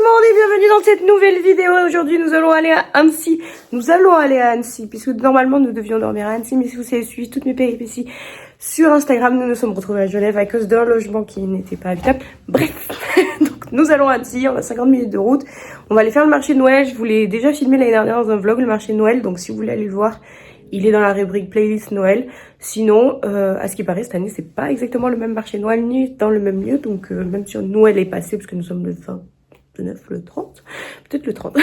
le monde et bienvenue dans cette nouvelle vidéo. Aujourd'hui nous allons aller à Annecy. Puisque normalement nous devions dormir à Annecy, mais si vous avez suivi toutes mes péripéties sur Instagram, nous nous sommes retrouvés à Genève à cause d'un logement qui n'était pas habitable. Bref, donc nous allons à Annecy, on a 50 minutes de route. On va aller faire le marché de Noël. Je vous l'ai déjà filmé l'année dernière dans un vlog, le marché de Noël, donc si vous voulez aller le voir, il est dans la rubrique playlist Noël. Sinon, à ce qui paraît, cette année, c'est pas exactement le même marché de Noël ni dans le même lieu. Donc, même si Noël est passé, parce que nous sommes le 29, le 30, peut-être le 30,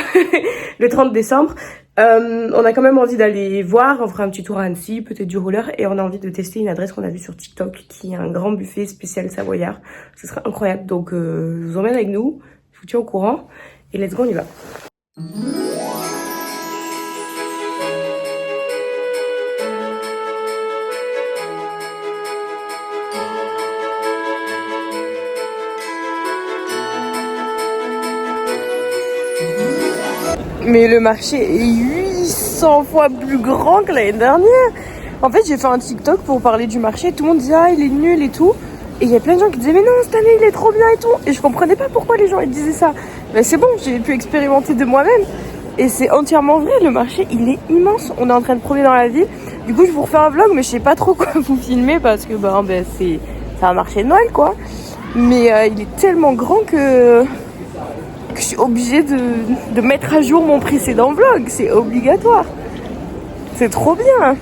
le 30 décembre, on a quand même envie d'aller voir. On fera un petit tour à Annecy, peut-être du roller, et on a envie de tester une adresse qu'on a vue sur TikTok, qui est un grand buffet spécial savoyard. Ce sera incroyable. Donc, je vous emmène avec nous, je vous tiens au courant, et let's go, on y va. Mais le marché est 800 fois plus grand que l'année dernière. En fait, j'ai fait un TikTok pour parler du marché. Tout le monde disait ah il est nul et tout. Et il y a plein de gens qui disaient mais non cette année il est trop bien et tout. Et je comprenais pas pourquoi les gens ils disaient ça. Mais c'est bon, j'ai pu expérimenter de moi-même. Et c'est entièrement vrai, le marché il est immense. On est en train de promener dans la ville. Du coup je vous refais un vlog mais je sais pas trop quoi vous filmer parce que c'est un marché de Noël quoi. Mais il est tellement grand que je suis obligée de mettre à jour mon précédent vlog. C'est obligatoire. C'est trop bien.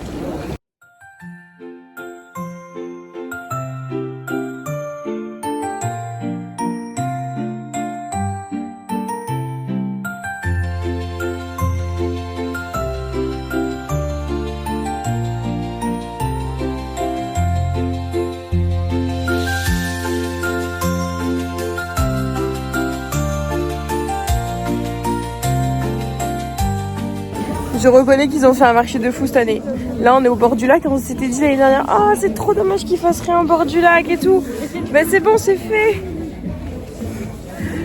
Je reconnais qu'ils ont fait un marché de fou cette année. Là, on est au bord du lac. On s'était dit l'année dernière, ah, c'est trop dommage qu'ils fassent rien au bord du lac et tout. Mais c'est bon, c'est fait.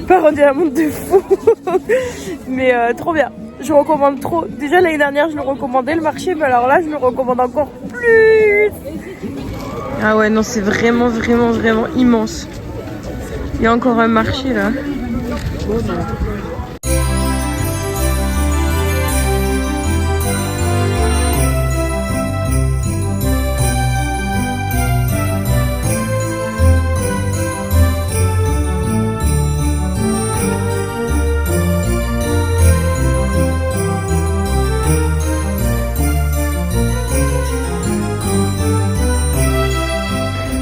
Pas rendu un monde de fou. Mais trop bien. Je recommande trop. Déjà, l'année dernière, je le recommandais le marché. Mais alors là, je le recommande encore plus. Ah ouais, non, c'est vraiment, vraiment, vraiment immense. Il y a encore un marché là. Oh, non.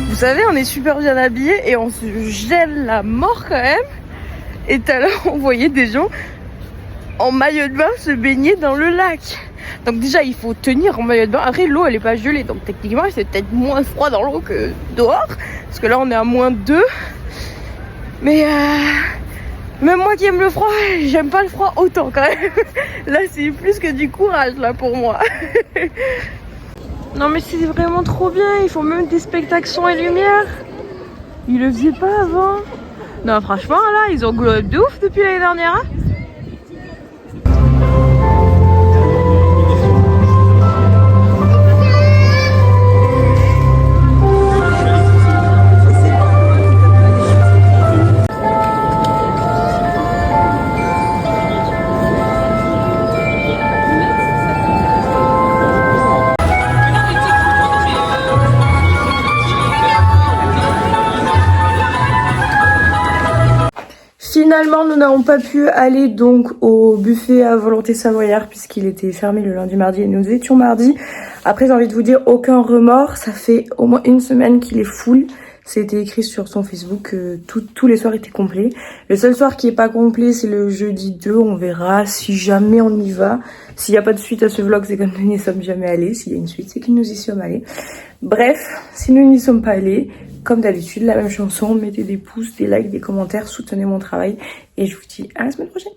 Vous savez, on est super bien habillés et on se gèle la mort quand même. Et tout à l'heure, on voyait des gens en maillot de bain se baigner dans le lac. Donc déjà, il faut tenir en maillot de bain. Après, l'eau, elle est pas gelée. Donc techniquement, c'est peut-être moins froid dans l'eau que dehors. Parce que là, on est à -2. Mais même moi qui aime le froid, j'aime pas le froid autant quand même. Là, c'est plus que du courage là pour moi. Non mais c'est vraiment trop bien, ils font même des spectacles son et lumière. Ils le faisaient pas avant. Non franchement là, ils ont glow up de ouf depuis l'année dernière. Hein. Finalement, nous n'avons pas pu aller donc au buffet à volonté savoyard puisqu'il était fermé le lundi, mardi et nous étions mardi. Après, j'ai envie de vous dire aucun remords. Ça fait au moins une semaine qu'il est full. C'était écrit sur son Facebook que tous les soirs étaient complets. Le seul soir qui est pas complet, c'est le jeudi 2. On verra si jamais on y va. S'il n'y a pas de suite à ce vlog, c'est que nous n'y sommes jamais allés. S'il y a une suite, c'est que nous y sommes allés. Bref, si nous n'y sommes pas allés, comme d'habitude, la même chanson, mettez des pouces, des likes, des commentaires, soutenez mon travail et je vous dis à la semaine prochaine.